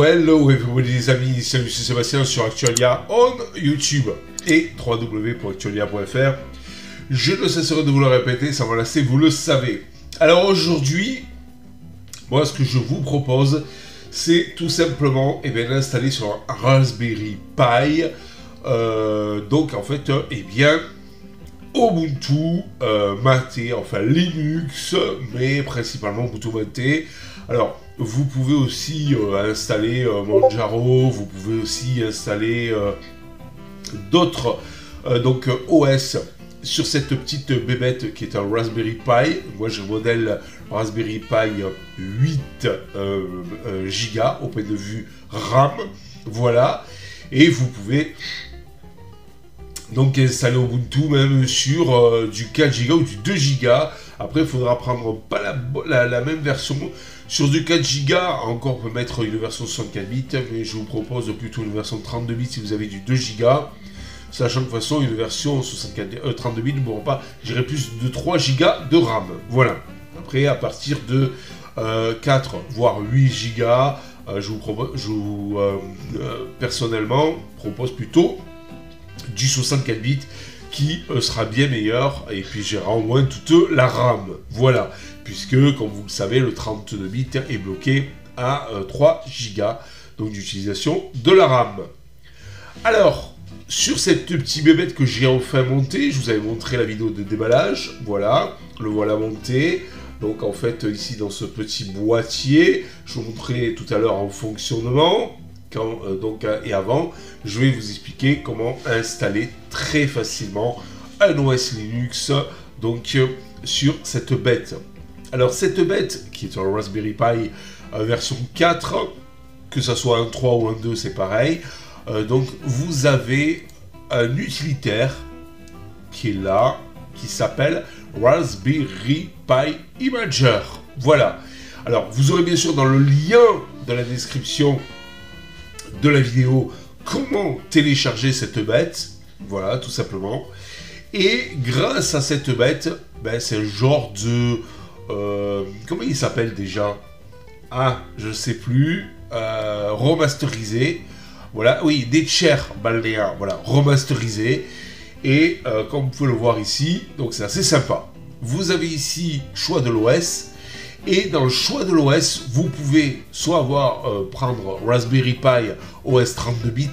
Hello everybody les amis, salut, c'est Sébastien sur Actualia on YouTube et www.actualia.fr. Je ne cesserai de vous le répéter, ça va lasser, vous le savez. Alors aujourd'hui, moi ce que je vous propose, c'est tout simplement d'installer sur un Raspberry Pi, donc en fait, Ubuntu Mate, enfin Linux, mais principalement Ubuntu Mate. Alors, vous pouvez aussi installer Manjaro, vous pouvez aussi installer d'autres OS sur cette petite bébête qui est un Raspberry Pi. Moi, j'ai le modèle Raspberry Pi 8 Go au point de vue RAM. Voilà. Et vous pouvez donc installer Ubuntu même sur du 4 Go ou du 2 Go. Après, il faudra prendre pas la même version. Sur du 4 Go, encore on peut mettre une version 64 bits, mais je vous propose plutôt une version 32 bits si vous avez du 2 Go. Sachant que de toute façon, une version 32 bits ne pourra pas gérer plus de 3 Go de RAM. Voilà. Après, à partir de 4 voire 8 Go, personnellement propose plutôt du 64 bits qui sera bien meilleur et puis gérera au moins toute la RAM. Voilà, puisque comme vous le savez, le 32 bits est bloqué à 3 Go donc d'utilisation de la RAM. Alors, sur cette petite bébête que j'ai enfin montée, je vous avais montré la vidéo de déballage, voilà, le voilà monté. Donc en fait, ici dans ce petit boîtier, je vous montrerai tout à l'heure en fonctionnement. Et avant, je vais vous expliquer comment installer très facilement un OS Linux sur cette bête. Alors cette bête, qui est un Raspberry Pi version 4, que ce soit un 3 ou un 2, c'est pareil. Donc vous avez un utilitaire qui est là, qui s'appelle Raspberry Pi Imager. Voilà. Alors vous aurez bien sûr dans le lien de la description de la vidéo comment télécharger cette bête, voilà, tout simplement. Et grâce à cette bête, c'est un genre de comment il s'appelle déjà? Ah, je sais plus. Remasterisé. Voilà, oui, des chairs balnéaires, voilà, remasterisé. Et comme vous pouvez le voir ici, donc c'est assez sympa. Vous avez ici choix de l'OS. Et dans le choix de l'OS, vous pouvez soit prendre Raspberry Pi OS 32 bits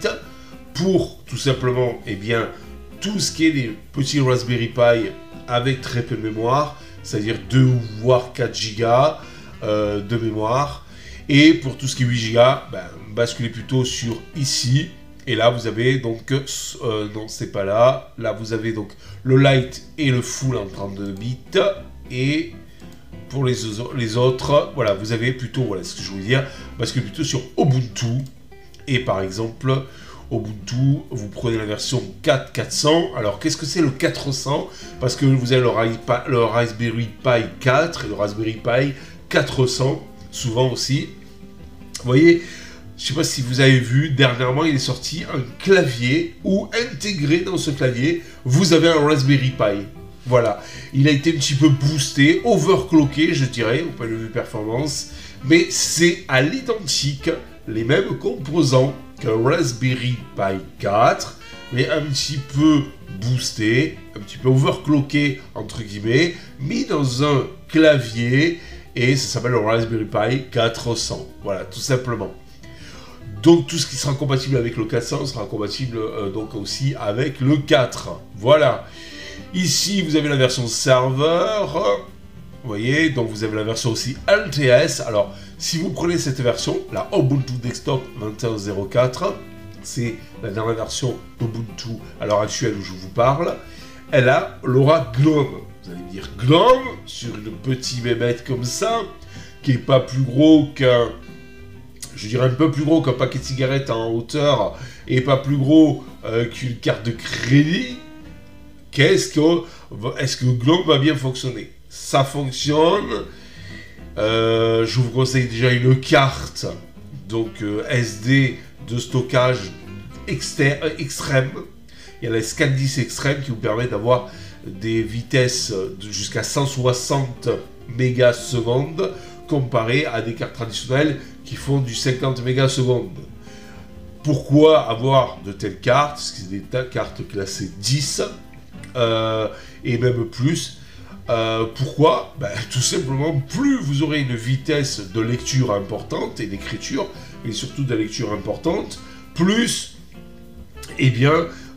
pour tout simplement tout ce qui est des petits Raspberry Pi avec très peu de mémoire, c'est-à-dire 2 voire 4 Go de mémoire. Et pour tout ce qui est 8 Go, basculez plutôt sur ici. Et là, vous avez donc, non, c'est pas là. Là, vous avez donc le light et le full en 32 bits. Et pour les autres, voilà, vous avez plutôt, voilà ce que je voulais dire, parce que plutôt sur Ubuntu. Et par exemple, Ubuntu, vous prenez la version 4.400. Alors, qu'est-ce que c'est le 400? Parce que vous avez le Raspberry Pi 4 et le Raspberry Pi 400, souvent aussi. Vous voyez, je ne sais pas si vous avez vu, dernièrement, il est sorti un clavier où intégré dans ce clavier, vous avez un Raspberry Pi. Voilà, il a été un petit peu boosté, overclocké, je dirais, au point de vue performance, mais c'est à l'identique les mêmes composants qu'un Raspberry Pi 4, mais un petit peu boosté, un petit peu overclocké, entre guillemets, mis dans un clavier, et ça s'appelle le Raspberry Pi 400. Voilà, tout simplement. Donc tout ce qui sera compatible avec le 400 sera compatible donc aussi avec le 4. Voilà. Ici, vous avez la version serveur, vous voyez, donc vous avez la version aussi LTS. Alors, si vous prenez cette version, la Ubuntu Desktop 21.04, c'est la dernière version d'Ubuntu à l'heure actuelle où je vous parle, elle a l'aura GNOME. Vous allez me dire GNOME sur une petite bébête comme ça, qui n'est pas plus gros qu'un, je dirais un peu plus gros qu'un paquet de cigarettes en hauteur, et pas plus gros qu'une carte de crédit. Est-ce que GNOME va bien fonctionner? Ça fonctionne. Je vous conseille déjà une carte, donc SD de stockage extrême. Il y a la ScanDisk Extreme qui vous permet d'avoir des vitesses jusqu'à 160 mégasecondes comparé à des cartes traditionnelles qui font du 50 mégasecondes. Pourquoi avoir de telles cartes? Parce que c'est des cartes classées 10 et même plus. Pourquoi? Tout simplement, plus vous aurez une vitesse de lecture importante et d'écriture, et surtout de lecture importante, plus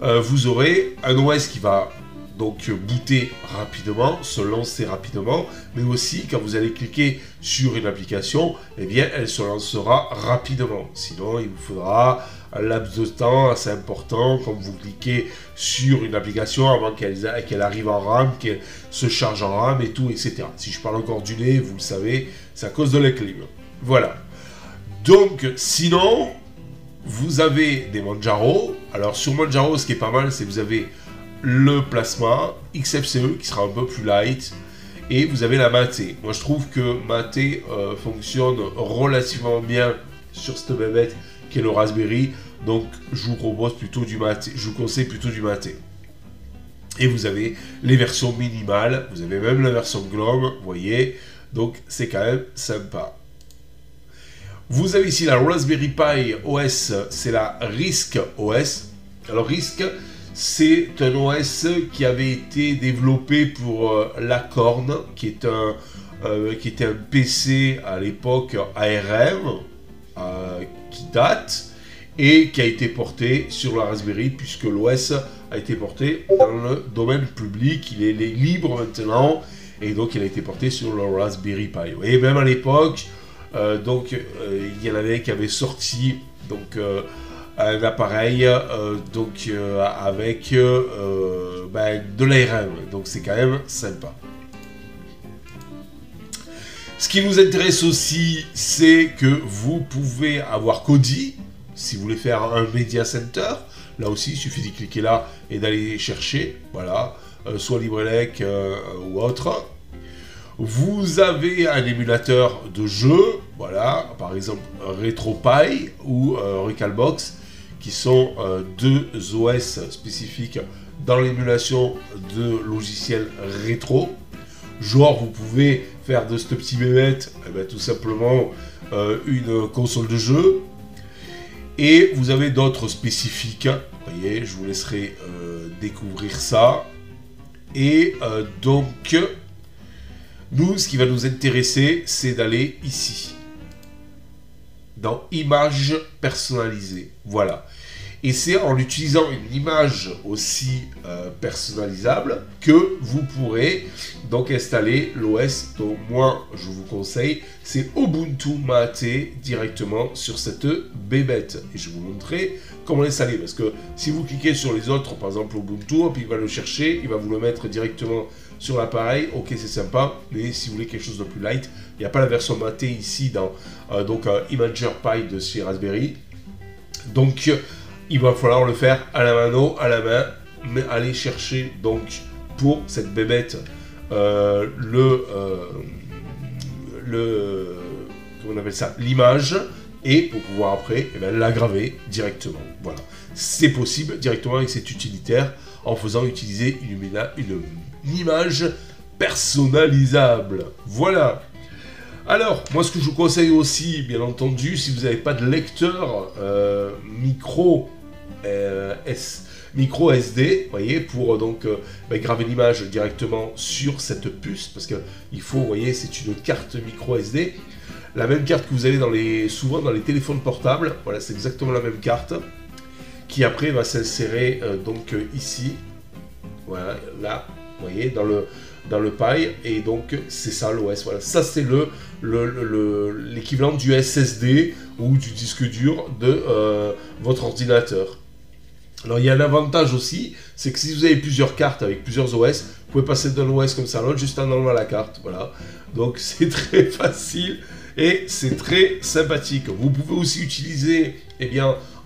vous aurez un OS qui va donc booter rapidement, se lancer rapidement, mais aussi quand vous allez cliquer sur une application, elle se lancera rapidement. Sinon, il vous faudra un laps de temps assez important quand vous cliquez sur une application avant qu'elle arrive en RAM, qu'elle se charge en RAM et tout, etc. Si je parle encore du nez, vous le savez, c'est à cause de la clim. Voilà. Donc, sinon, vous avez des Manjaro. Alors, sur Manjaro, ce qui est pas mal, c'est que vous avez le Plasma, XFCE qui sera un peu plus light, et vous avez la Mate. Moi, je trouve que Mate fonctionne relativement bien sur cette bébête qui est le Raspberry, donc je vous propose plutôt du Mate, je vous conseille plutôt du Mate. Et vous avez les versions minimales, vous avez même la version GNOME, vous voyez, donc c'est quand même sympa. Vous avez ici la Raspberry Pi OS, c'est la RISC OS. Alors RISC, c'est un OS qui avait été développé pour l'Acorn, qui était un PC à l'époque ARM, qui date, et qui a été porté sur la Raspberry, puisque l'OS a été porté dans le domaine public, il est libre maintenant, et donc il a été porté sur le Raspberry Pi. Et même à l'époque, il y en avait qui avaient sorti donc un appareil avec de l'ARM, donc c'est quand même sympa. Ce qui nous intéresse aussi, c'est que vous pouvez avoir Kodi, si vous voulez faire un Media Center. Là aussi, il suffit d'y cliquer là et d'aller chercher, voilà, soit LibreElec ou autre. Vous avez un émulateur de jeu, voilà, par exemple RetroPie ou Recalbox, qui sont deux OS spécifiques dans l'émulation de logiciels rétro. Genre, vous pouvez faire de ce petit bébête tout simplement une console de jeu. Et vous avez d'autres spécifiques. Vous voyez, je vous laisserai découvrir ça. Et donc, nous, ce qui va nous intéresser, c'est d'aller ici. Dans Images personnalisées. Voilà. Et c'est en utilisant une image aussi personnalisable que vous pourrez donc installer l'OS. Donc moi, je vous conseille, c'est Ubuntu Mate directement sur cette bébête. Et je vais vous montrer comment l'installer. Parce que si vous cliquez sur les autres, par exemple Ubuntu, puis il va le chercher, il va vous le mettre directement sur l'appareil. Ok, c'est sympa, mais si vous voulez quelque chose de plus light, il n'y a pas la version Mate ici dans Imager Pi de chez Raspberry. Donc, il va falloir le faire à la mano, à la main, mais aller chercher donc pour cette bébête comment on appelle ça, l'image, et pour pouvoir après la graver directement. Voilà, c'est possible directement avec cet utilitaire en faisant utiliser une image personnalisable. Voilà. Alors, moi ce que je vous conseille aussi, bien entendu, si vous n'avez pas de lecteur micro SD, voyez, pour donc graver l'image directement sur cette puce, parce qu'il faut, vous voyez, c'est une carte micro SD, la même carte que vous avez souvent dans les téléphones portables. Voilà, c'est exactement la même carte, qui après va s'insérer ici, voilà, là, vous voyez, dans le Pi, et donc c'est ça l'OS. Voilà, ça c'est l'équivalent du SSD ou du disque dur de votre ordinateur. Alors il y a un avantage aussi, c'est que si vous avez plusieurs cartes avec plusieurs OS, vous pouvez passer d'un OS comme ça à l'autre juste en enlevant la carte. Voilà, donc c'est très facile et c'est très sympathique. Vous pouvez aussi utiliser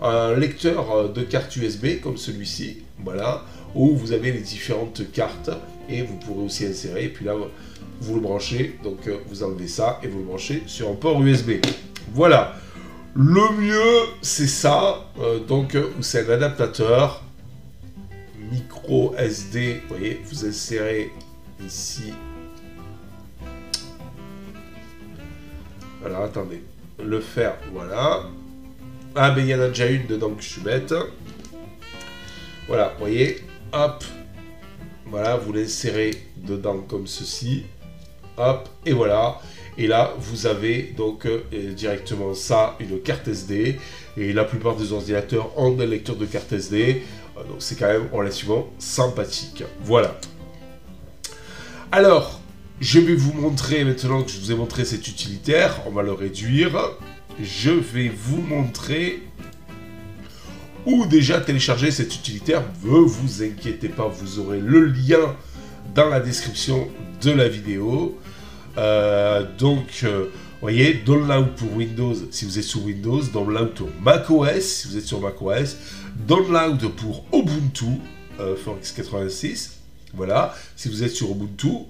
un lecteur de carte USB comme celui-ci, voilà, où vous avez les différentes cartes et vous pourrez aussi insérer. Et puis là, vous le branchez, donc vous enlevez ça et vous le branchez sur un port USB. Voilà. Le mieux, c'est ça. Donc, c'est un adaptateur micro SD. Vous voyez, vous insérez ici. Alors, attendez. Le faire, voilà. Ah, mais il y en a déjà une dedans que je suis bête. Voilà, vous voyez. Hop. Voilà, vous l'insérez dedans comme ceci. Hop, et voilà. Et là, vous avez donc directement ça, une carte SD. Et la plupart des ordinateurs ont un lecteur de carte SD. Donc c'est quand même relativement sympathique. Voilà. Alors, je vais vous montrer, maintenant que je vous ai montré cet utilitaire, on va le réduire. Je vais vous montrer où déjà télécharger cet utilitaire. Ne vous inquiétez pas, vous aurez le lien dans la description de la vidéo. Voyez, download pour Windows si vous êtes sur Windows, download pour macOS si vous êtes sur macOS, download pour Ubuntu, Forex 86, voilà, si vous êtes sur Ubuntu.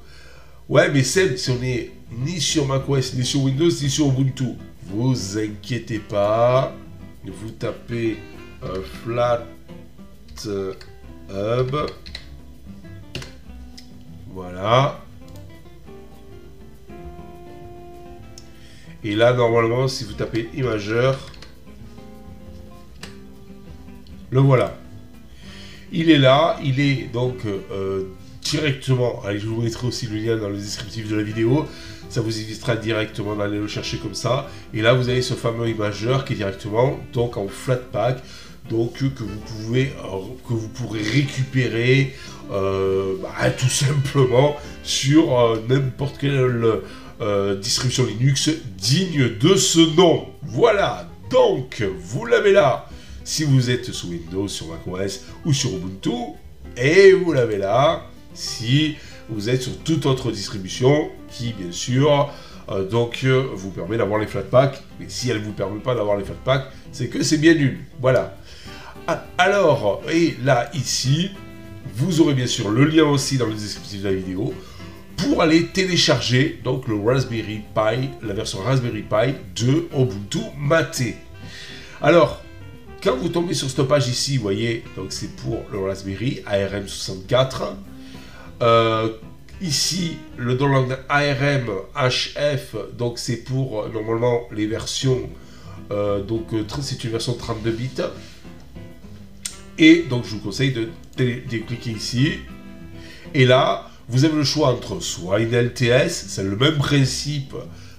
Ouais, mais Seb, si on est ni sur macOS, ni sur Windows, ni sur Ubuntu, vous inquiétez pas, vous tapez Flat Hub, voilà. Et là, normalement, si vous tapez Imageur, le voilà. Il est là, il est donc directement, allez, je vous mettrai aussi le lien dans le descriptif de la vidéo, ça vous évitera directement d'aller le chercher comme ça. Et là, vous avez ce fameux Imageur qui est directement donc en Flatpak, donc que vous pourrez récupérer tout simplement sur n'importe quelle distribution Linux digne de ce nom. Voilà, donc vous l'avez là si vous êtes sous Windows, sur macOS ou sur Ubuntu, et vous l'avez là si vous êtes sur toute autre distribution qui bien sûr vous permet d'avoir les Flatpak. Mais si elle ne vous permet pas d'avoir les Flatpak, c'est que c'est bien nul. Voilà. Alors, et là ici vous aurez bien sûr le lien aussi dans le descriptif de la vidéo pour aller télécharger donc le Raspberry Pi, la version Raspberry Pi de Ubuntu Mate. Alors, quand vous tombez sur cette page ici, vous voyez, donc c'est pour le Raspberry ARM64. Ici, le download ARM HF, donc c'est pour normalement les versions, c'est une version 32 bits. Et donc je vous conseille de cliquer ici. Et là, vous avez le choix entre soit une LTS, c'est le même principe,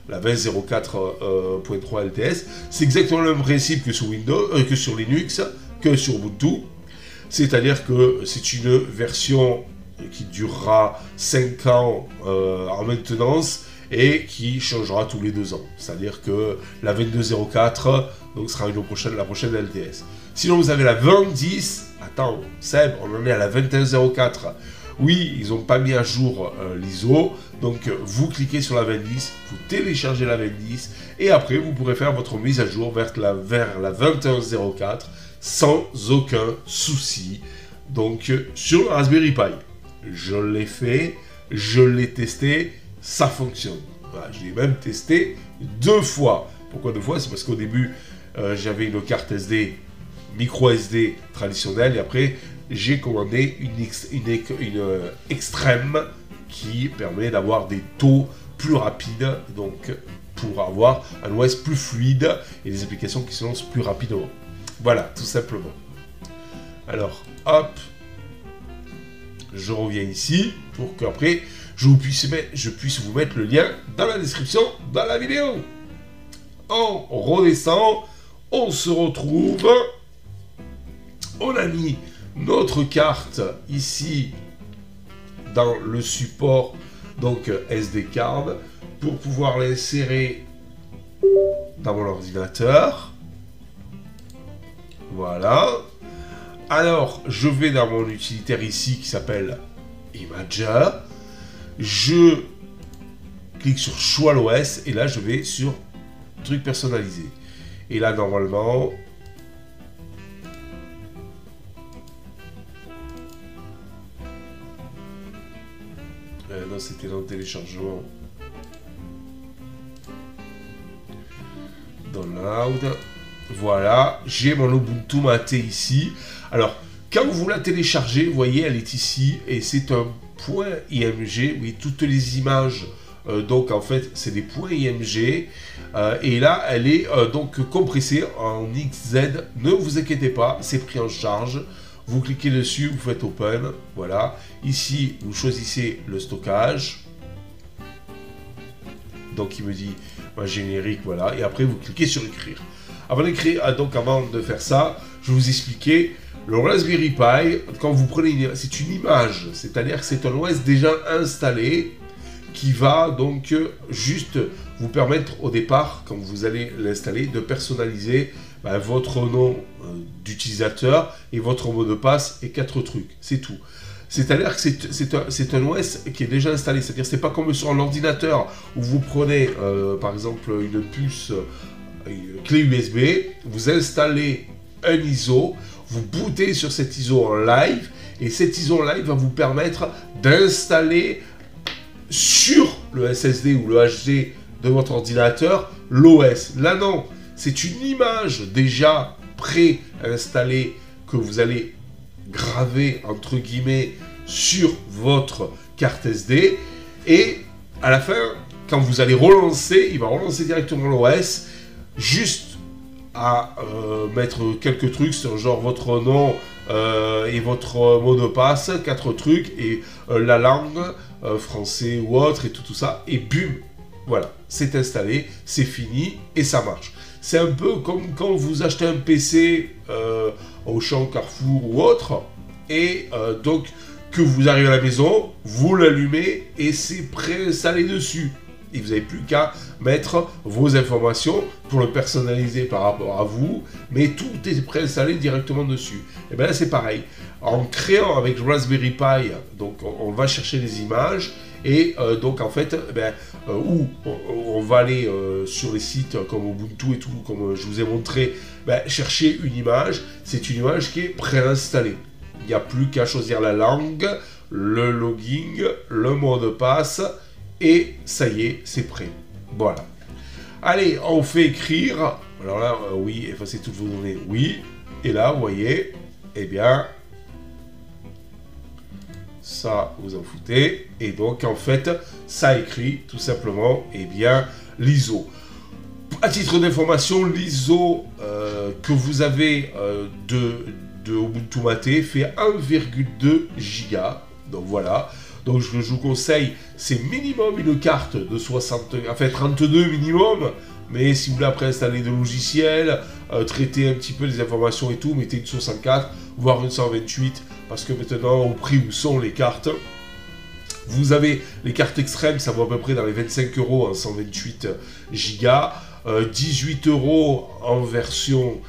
la 20.04.3 LTS, c'est exactement le même principe que sur Windows, que sur Linux, que sur Ubuntu. C'est-à-dire que c'est une version qui durera 5 ans en maintenance et qui changera tous les 2 ans. C'est-à-dire que la 22.04 donc sera la prochaine LTS. Sinon vous avez la 20.10, attends, Seb, on en est à la 21.04. Oui, ils n'ont pas mis à jour l'ISO, donc vous cliquez sur la 20.10, vous téléchargez la 20.10, et après vous pourrez faire votre mise à jour vers la 21.04 sans aucun souci. Donc sur le Raspberry Pi, je l'ai fait, je l'ai testé, ça fonctionne. Voilà, je l'ai même testé 2 fois. Pourquoi 2 fois? C'est parce qu'au début, j'avais une carte SD, micro SD traditionnelle, et après j'ai commandé une extrême qui permet d'avoir des taux plus rapides, donc pour avoir un OS plus fluide et des applications qui se lancent plus rapidement. Voilà, tout simplement. Alors, hop, je reviens ici pour qu'après je puisse vous mettre le lien dans la description dans la vidéo. On redescend, on se retrouve, on a mis notre carte ici dans le support donc SD card pour pouvoir l'insérer dans mon ordinateur. Voilà. Alors je vais dans mon utilitaire ici qui s'appelle Imager. Je clique sur choix l'OS et là je vais sur truc personnalisé. Et là normalement non, c'est c'était dans le téléchargement. Download. Voilà, j'ai mon Ubuntu Mate ici. Alors, quand vous la téléchargez, vous voyez, elle est ici, et c'est un point IMG. Oui, toutes les images, donc en fait, c'est des points IMG. Et là, elle est donc compressée en XZ. Ne vous inquiétez pas, c'est pris en charge. Vous cliquez dessus, vous faites Open. Voilà. Ici, vous choisissez le stockage. Donc, il me dit générique, voilà. Et après, vous cliquez sur Écrire. Avant d'écrire, donc avant de faire ça, je vais vous expliquer. Le Raspberry Pi, quand vous prenez, c'est une image, c'est-à-dire que c'est un OS déjà installé qui va donc juste vous permettre au départ, quand vous allez l'installer, de personnaliser votre nom d'utilisateur et votre mot de passe et 4 trucs, c'est tout. C'est-à-dire que c'est un OS qui est déjà installé, c'est-à-dire que c'est pas comme sur un ordinateur où vous prenez par exemple une puce clé USB, vous installez un ISO, vous bootez sur cet ISO en live, et cet ISO en live va vous permettre d'installer sur le SSD ou le HD de votre ordinateur l'OS. Là non, c'est une image déjà pré-installée que vous allez graver entre guillemets sur votre carte SD, et à la fin, quand vous allez relancer, il va relancer directement l'OS, juste à mettre quelques trucs sur genre votre nom et votre mot de passe, 4 trucs, et la langue, français ou autre, et tout ça, et bum, voilà, c'est installé, c'est fini, et ça marche. C'est un peu comme quand vous achetez un PC Auchan, Carrefour ou autre, et donc que vous arrivez à la maison, vous l'allumez, et c'est préinstallé dessus. Et vous n'avez plus qu'à mettre vos informations pour le personnaliser par rapport à vous, mais tout est préinstallé directement dessus. Et bien là c'est pareil, en créant avec Raspberry Pi, donc on va chercher les images, et donc en fait, où on va aller sur les sites comme Ubuntu et tout, comme je vous ai montré, chercher une image, c'est une image qui est préinstallée. Il n'y a plus qu'à choisir la langue, le login, le mot de passe, et ça y est, c'est prêt. Voilà. Allez, on fait écrire. Alors là, oui, effacer toutes vos données, oui. Et là, vous voyez, eh bien, ça, vous en foutez. Et donc, en fait, ça écrit tout simplement, eh bien, l'ISO. À titre d'information, l'ISO que vous avez de Ubuntu Mate fait 1,2 giga. Donc voilà. Donc je vous conseille, c'est minimum une carte de 60, en fait 32 minimum, mais si vous voulez après installer des logiciels, traiter un petit peu les informations et tout, mettez une 64, voire une 128, parce que maintenant au prix où sont les cartes, vous avez les cartes extrêmes, ça vaut à peu près dans les 25 € en 128 gigas, 18 € en version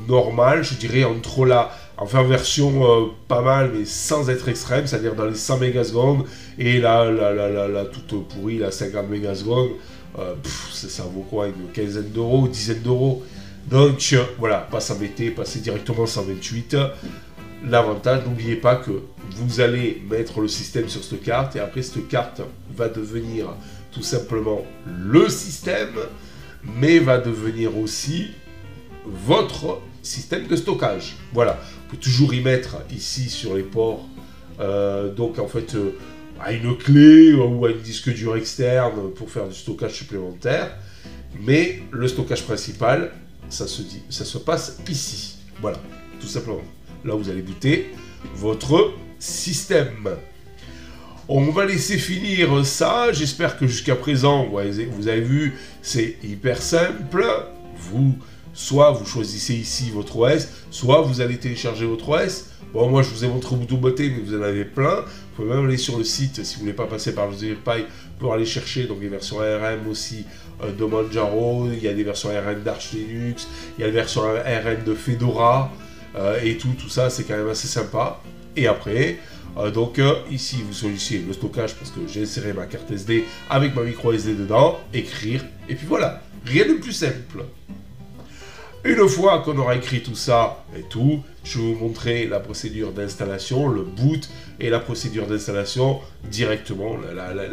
normale, je dirais entre là. Enfin, version pas mal, mais sans être extrême, c'est-à-dire dans les 100 mégasecondes, et la toute pourrie, la 50 mégasecondes, ça vaut quoi, une quinzaine d'euros, une dizaine d'euros. Donc voilà, pas s'embêter, passez directement 128. L'avantage, n'oubliez pas que vous allez mettre le système sur cette carte, et après cette carte va devenir tout simplement le système, mais va devenir aussi votre système de stockage. Voilà, vous pouvez toujours y mettre ici sur les ports, donc en fait à une clé ou à une disque dur externe pour faire du stockage supplémentaire, mais le stockage principal, ça se passe ici. Voilà, tout simplement. Là, vous allez booter votre système. On va laisser finir ça. J'espère que jusqu'à présent, vous avez vu, c'est hyper simple. Soit vous choisissez ici votre OS, soit vous allez télécharger votre OS. Bon, moi, je vous ai montré Ubuntu Mate, mais vous en avez plein. Vous pouvez même aller sur le site, si vous ne voulez pas passer par le Raspberry Pi, pour aller chercher donc les versions ARM aussi de Manjaro. Il y a des versions ARM d'Arch Linux, il y a des versions ARM de Fedora, et tout ça, c'est quand même assez sympa. Et après, donc ici, vous sollicitez le stockage, parce que j'ai inséré ma carte SD avec ma micro SD dedans, écrire, et puis voilà, rien de plus simple. Une fois qu'on aura écrit tout ça et tout, je vais vous montrer la procédure d'installation, le boot et la procédure d'installation directement,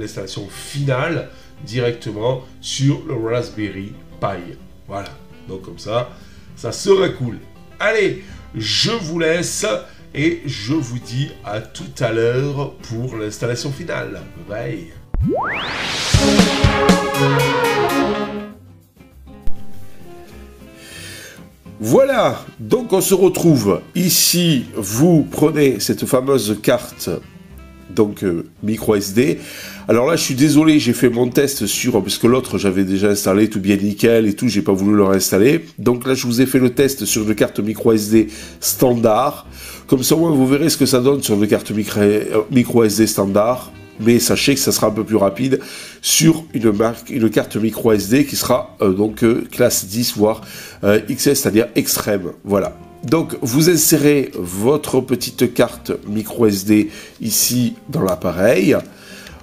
l'installation finale directement sur le Raspberry Pi. Voilà, donc comme ça sera cool. Allez, je vous laisse et je vous dis à tout à l'heure pour l'installation finale. Bye. Voilà, donc on se retrouve ici. Vous prenez cette fameuse carte donc micro SD. Alors là, je suis désolé, j'ai fait mon test sur, parce que l'autre j'avais déjà installé tout bien nickel et tout, j'ai pas voulu le réinstaller. Donc là, je vous ai fait le test sur une carte micro SD standard. Comme ça, moi, vous verrez ce que ça donne sur une carte micro SD standard. Mais sachez que ça sera un peu plus rapide sur une carte micro SD qui sera donc classe 10 voire XS, c'est-à-dire extrême. Voilà. Donc vous insérez votre petite carte micro SD ici dans l'appareil.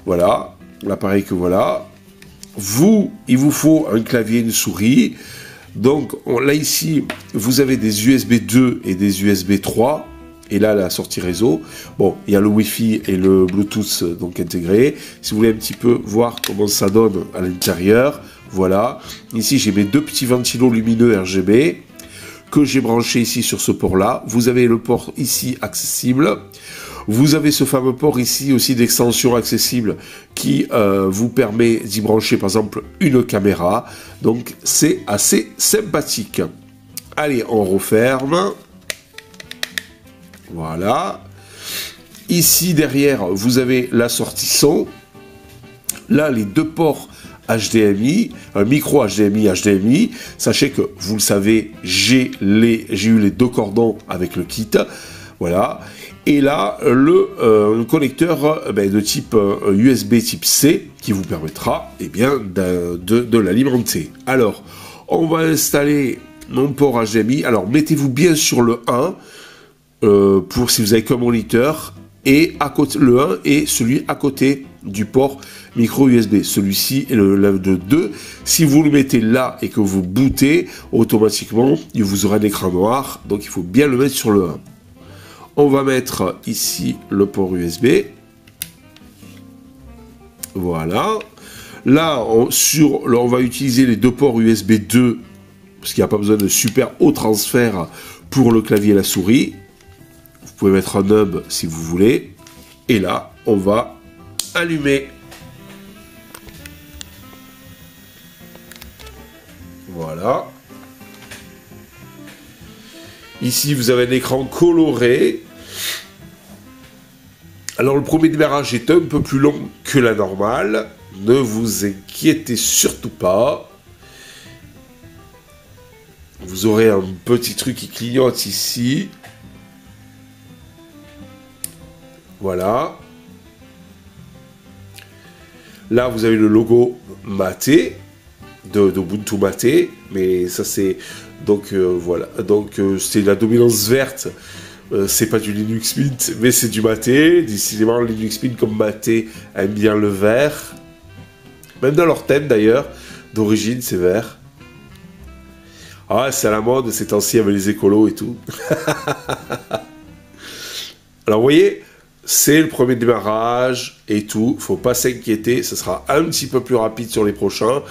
Voilà, l'appareil que voilà. Il vous faut un clavier et une souris. Donc là ici, vous avez des USB 2 et des USB 3. Et là, la sortie réseau, bon, il y a le Wi-Fi et le Bluetooth donc intégré. Si vous voulez un petit peu voir comment ça donne à l'intérieur, voilà. Ici, j'ai mes deux petits ventilos lumineux RGB que j'ai branchés ici sur ce port-là. Vous avez le port ici accessible. Vous avez ce fameux port ici aussi d'extension accessible qui vous permet d'y brancher par exemple une caméra. Donc, c'est assez sympathique. Allez, on referme. Voilà. Ici, derrière, vous avez la sortie son. Là, les deux ports HDMI, un micro HDMI. Sachez que, vous le savez, j'ai eu les deux cordons avec le kit. Voilà. Et là, le connecteur de type USB type C qui vous permettra de l'alimenter. Alors, on va installer mon port HDMI. Alors, mettez-vous bien sur le 1. Pour si vous avez qu'un moniteur, et à côté, le 1 et celui à côté du port micro USB. Celui-ci est le 2. Si vous le mettez là et que vous bootez, automatiquement, il vous aura un écran noir. Donc il faut bien le mettre sur le 1. On va mettre ici le port USB. Voilà. Là, on va utiliser les deux ports USB 2, parce qu'il n'y a pas besoin de super haut transfert pour le clavier et la souris. Vous pouvez mettre un hub si vous voulez. Et là, on va allumer. Voilà. Ici, vous avez un écran coloré. Alors, le premier démarrage est un peu plus long que la normale. Ne vous inquiétez surtout pas. Vous aurez un petit truc qui clignote ici. Voilà. Là, vous avez le logo Mate, d'Ubuntu Mate, mais ça c'est... Donc voilà, donc c'est la dominance verte, c'est pas du Linux Mint, mais c'est du Mate. Décidément, Linux Mint comme Mate aime bien le vert. Même dans leur thème d'ailleurs, d'origine c'est vert. Ah, c'est à la mode ces temps-ci avec les écolos et tout. Alors vous voyez, c'est le premier démarrage et tout, faut pas s'inquiéter, ce sera un petit peu plus rapide sur les prochains,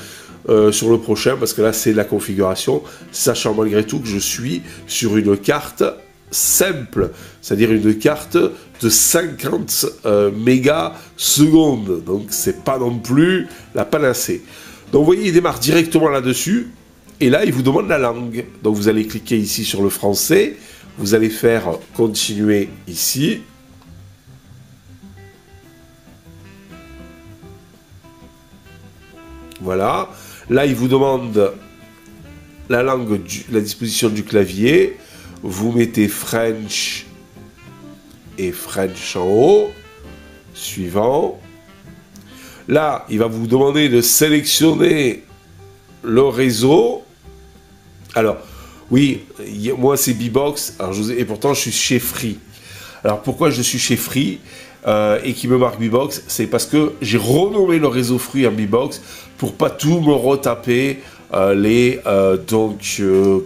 sur le prochain, parce que là c'est la configuration, sachant malgré tout que je suis sur une carte simple, c'est-à-dire une carte de 50 mégas secondes, donc c'est pas non plus la panacée. Donc vous voyez, il démarre directement là-dessus, et là il vous demande la langue, donc vous allez cliquer ici sur le français, vous allez faire continuer ici. Voilà. Là, il vous demande la langue, la disposition du clavier. Vous mettez French et French en haut. Suivant. Là, il va vous demander de sélectionner le réseau. Alors, oui, moi c'est Bbox. Et pourtant, je suis chez Free. Alors, pourquoi je suis chez Free et qui me marque Bbox, c'est parce que j'ai renommé le réseau Free en Bbox pour pas tout me retaper les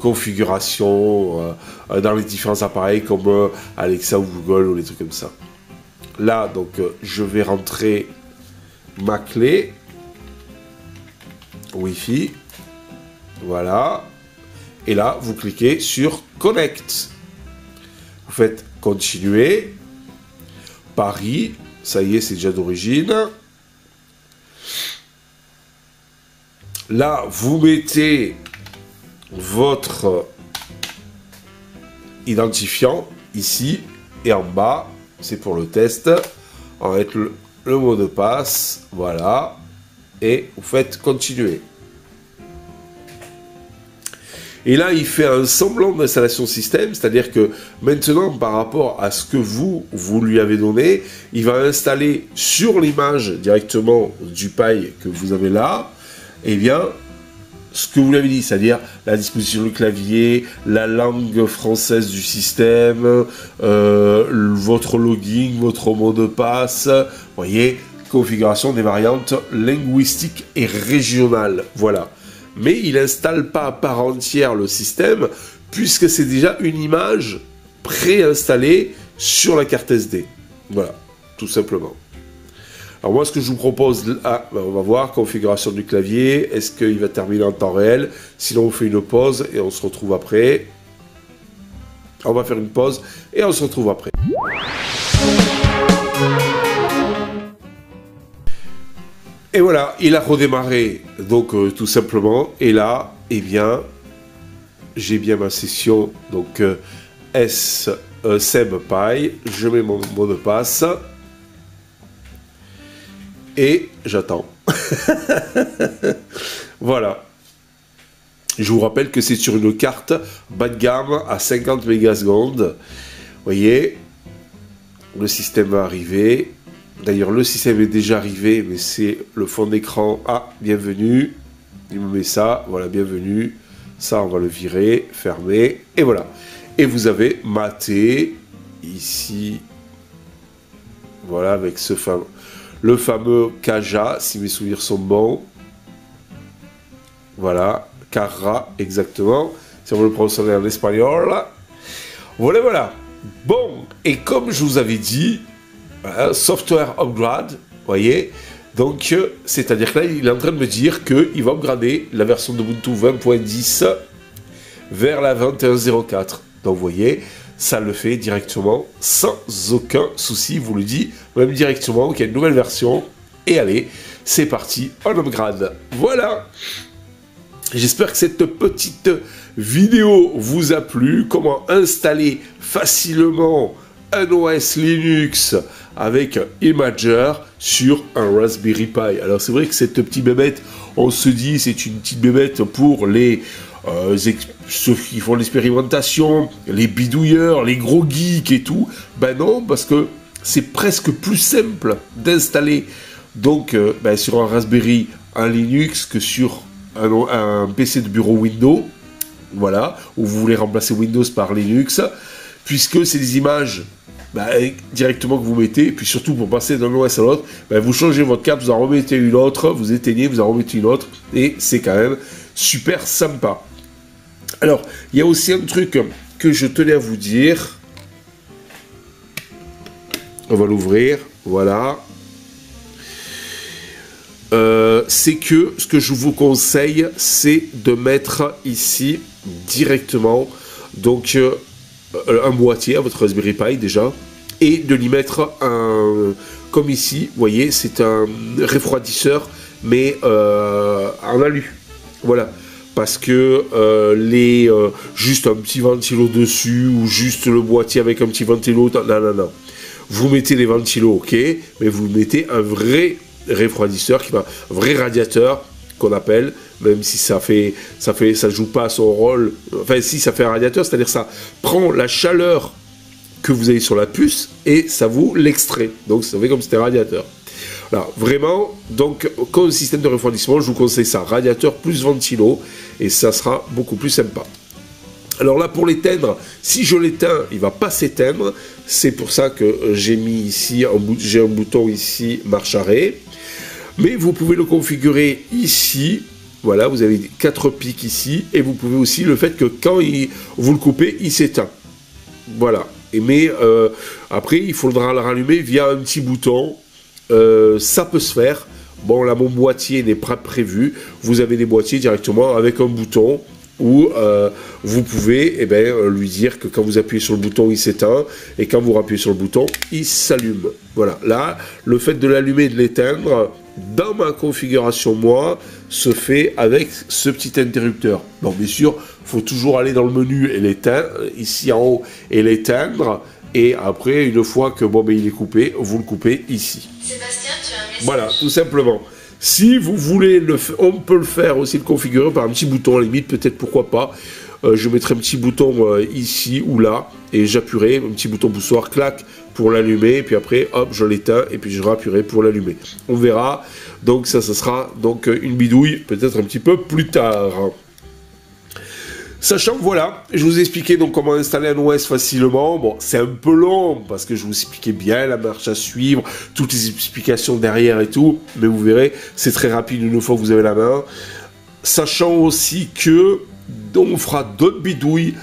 configurations dans les différents appareils comme Alexa ou Google ou les trucs comme ça. Là, donc, je vais rentrer ma clé Wi-Fi. Voilà. Et là, vous cliquez sur Connect. Vous faites continuer. Paris. Ça y est, c'est déjà d'origine. Là, vous mettez votre identifiant ici. Et en bas, c'est pour le test. On va mettre le mot de passe. Voilà. Et vous faites continuer. Et là, il fait un semblant d'installation système, c'est-à-dire que maintenant, par rapport à ce que vous lui avez donné, il va installer sur l'image directement du Pi que vous avez là, eh bien, ce que vous lui avez dit, c'est-à-dire la disposition du clavier, la langue française du système, votre login, votre mot de passe, vous voyez, configuration des variantes linguistiques et régionales, voilà. Mais il n'installe pas à part entière le système, puisque c'est déjà une image préinstallée sur la carte SD. Voilà, tout simplement. Alors moi, ce que je vous propose, on va voir, configuration du clavier, est-ce qu'il va terminer en temps réel? Sinon, on fait une pause et on se retrouve après. On va faire une pause et on se retrouve après. Et voilà, il a redémarré, donc tout simplement, et là, eh bien, j'ai bien ma session, donc SebPi, je mets mon mot de passe, et j'attends. Voilà. Je vous rappelle que c'est sur une carte bas de gamme à 50 mégasecondes. Vous voyez, le système va arriver. D'ailleurs, le système est déjà arrivé, mais c'est le fond d'écran. Ah, bienvenue. Il me met ça. Voilà, bienvenue. Ça, on va le virer, fermer. Et voilà. Et vous avez maté ici. Voilà, avec le fameux Kaja, si mes souvenirs sont bons. Voilà. Carra, exactement. Si on veut le prononcer en espagnol. Voilà, voilà. Bon, et comme je vous avais dit, software upgrade, voyez, donc c'est-à-dire que là il est en train de me dire qu'il va upgrader la version d'Ubuntu 20.10 vers la 21.04. Donc vous voyez, ça le fait directement sans aucun souci, vous le dit même directement qu'il y a une nouvelle version. Et allez, c'est parti, on upgrade. Voilà. J'espère que cette petite vidéo vous a plu. Comment installer facilement un OS Linux avec Imager sur un Raspberry Pi. Alors c'est vrai que cette petite bébête, on se dit c'est une petite bébête pour ceux qui font l'expérimentation, les bidouilleurs, les gros geeks et tout. Ben non, parce que c'est presque plus simple d'installer donc sur un Raspberry un Linux que sur un PC de bureau Windows. Voilà, où vous voulez remplacer Windows par Linux, puisque c'est des images directement que vous mettez, et puis surtout pour passer d'un OS à l'autre, vous changez votre carte, vous en remettez une autre, vous éteignez, vous en remettez une autre, et c'est quand même super sympa. Alors, il y a aussi un truc que je tenais à vous dire. On va l'ouvrir, voilà. C'est que ce que je vous conseille, c'est de mettre ici directement donc un boîtier à votre Raspberry Pi déjà, et de lui mettre un, comme ici, vous voyez, c'est un refroidisseur, mais en alu, voilà, parce que juste un petit ventilo dessus, ou juste le boîtier avec un petit ventilo, non, vous mettez les ventilos, ok, mais vous mettez un vrai refroidisseur, un vrai radiateur, qu'on appelle, même si ça joue pas son rôle, enfin si ça fait un radiateur, c'est-à-dire ça prend la chaleur que vous avez sur la puce et ça vous l'extrait, donc ça fait comme si c'était un radiateur. Alors vraiment, donc comme système de refroidissement, je vous conseille ça, radiateur plus ventilo, et ça sera beaucoup plus sympa. Alors là, pour l'éteindre, si je l'éteins, il ne va pas s'éteindre, c'est pour ça que j'ai mis ici, j'ai un bouton ici, marche arrêt. Mais vous pouvez le configurer ici, Voilà, vous avez 4 pics ici, et vous pouvez aussi le fait que quand vous le coupez, il s'éteint. Voilà. Mais après, il faudra le rallumer via un petit bouton. Ça peut se faire. Bon, là, mon boîtier n'est pas prévu. Vous avez des boîtiers directement avec un bouton où vous pouvez lui dire que quand vous appuyez sur le bouton, il s'éteint, et quand vous rappuyez sur le bouton, il s'allume. Voilà, là, le fait de l'allumer et de l'éteindre, dans ma configuration, moi, se fait avec ce petit interrupteur. Bon, bien sûr, il faut toujours aller dans le menu et l'éteindre, ici en haut, et l'éteindre, et après, une fois que il est coupé, vous le coupez ici. Sébastien, tu as un message. Voilà, tout simplement. Si vous voulez, on peut le faire aussi, le configurer par un petit bouton, à la limite, peut-être pourquoi pas. Je mettrai un petit bouton ici ou là, et j'appuierai, un petit bouton poussoir, clac, pour l'allumer, et puis après, hop, je l'éteins, et puis je rappuierai pour l'allumer. On verra, donc ça sera donc une bidouille, peut-être un petit peu plus tard. Sachant que voilà, je vous ai expliqué donc comment installer un OS facilement. Bon, c'est un peu long parce que je vous expliquais bien la marche à suivre, toutes les explications derrière et tout, mais vous verrez, c'est très rapide une fois que vous avez la main. Sachant aussi que on fera d'autres bidouilles,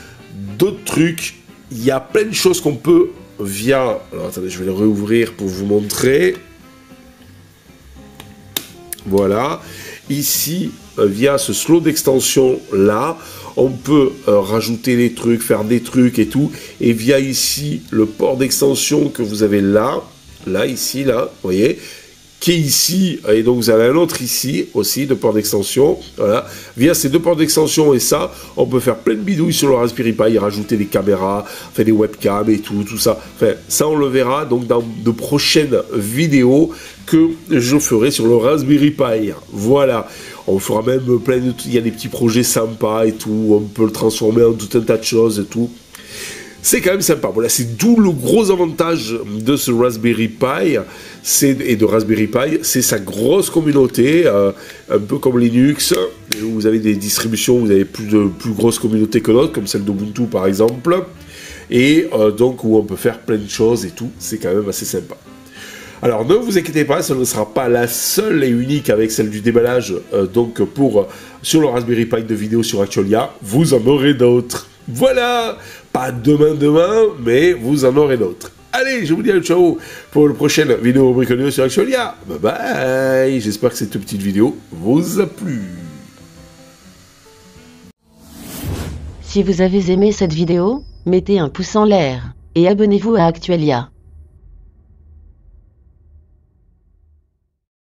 d'autres trucs. Il y a plein de choses qu'on peut via... Alors attendez, je vais le réouvrir pour vous montrer. Voilà. Ici, via ce slot d'extension là, on peut rajouter des trucs, faire des trucs et tout. Et via ici, le port d'extension que vous avez là, ici, là, vous voyez, qui est ici, et donc vous avez un autre ici aussi de port d'extension. Voilà. Via ces deux ports d'extension et ça, on peut faire plein de bidouilles sur le Raspberry Pi, rajouter des caméras, faire des webcams et tout ça. Enfin, ça on le verra donc dans de prochaines vidéos que je ferai sur le Raspberry Pi. Voilà. On fera même plein de... Il y a des petits projets sympas et tout, on peut le transformer en tout un tas de choses et tout. C'est quand même sympa. Voilà, c'est d'où le gros avantage de ce Raspberry Pi et de Raspberry Pi, c'est sa grosse communauté, un peu comme Linux. Où vous avez des distributions, où vous avez plus grosses communautés que d'autres, comme celle d'Ubuntu par exemple. Et donc où on peut faire plein de choses et tout. C'est quand même assez sympa. Alors ne vous inquiétez pas, ce ne sera pas la seule et unique avec celle du déballage donc sur le Raspberry Pi de vidéo sur Actualia, vous en aurez d'autres. Voilà, pas demain, mais vous en aurez d'autres. Allez, je vous dis ciao pour la prochaine vidéo bricolée sur Actualia. Bye bye, j'espère que cette petite vidéo vous a plu. Si vous avez aimé cette vidéo, mettez un pouce en l'air et abonnez-vous à Actualia.